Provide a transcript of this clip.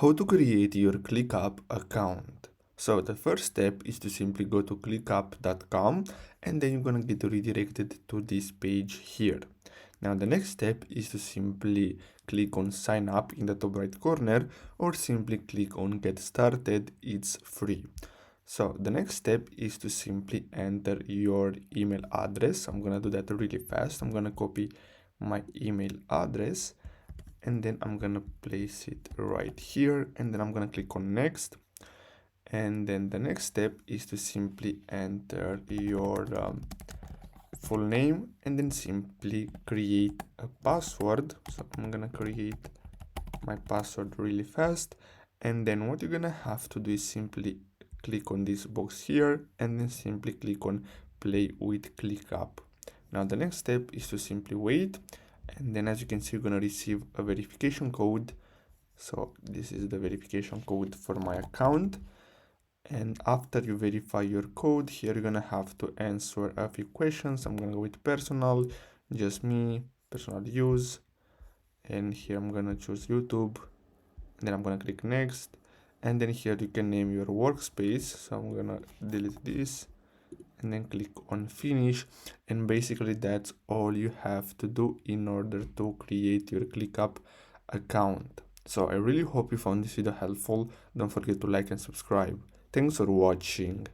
How to create your Clickup account. So the first step is to simply go to clickup.com and then you're gonna get redirected to this page here. Now the next step is to simply click on sign up in the top right corner or simply click on get started, it's free. So the next step is to simply enter your email address. I'm gonna do that really fast. I'm gonna copy my email address and then I'm gonna place it right here and then I'm gonna click on next. And then the next step is to simply enter your full name and then simply create a password. So I'm gonna create my password really fast, and then what you're gonna have to do is simply click on this box here and then simply click on play with ClickUp. Now the next step is to simply wait, and then as you can see you're gonna receive a verification code. So this is the verification code for my account, and after you verify your code here you're gonna have to answer a few questions. I'm gonna go with personal, just me, personal use, and here I'm gonna choose YouTube, and then I'm gonna click next, and then here you can name your workspace. So I'm gonna delete this and then click on finish, and basically that's all you have to do in order to create your ClickUp account. So I really hope you found this video helpful. Don't forget to like and subscribe. Thanks for watching.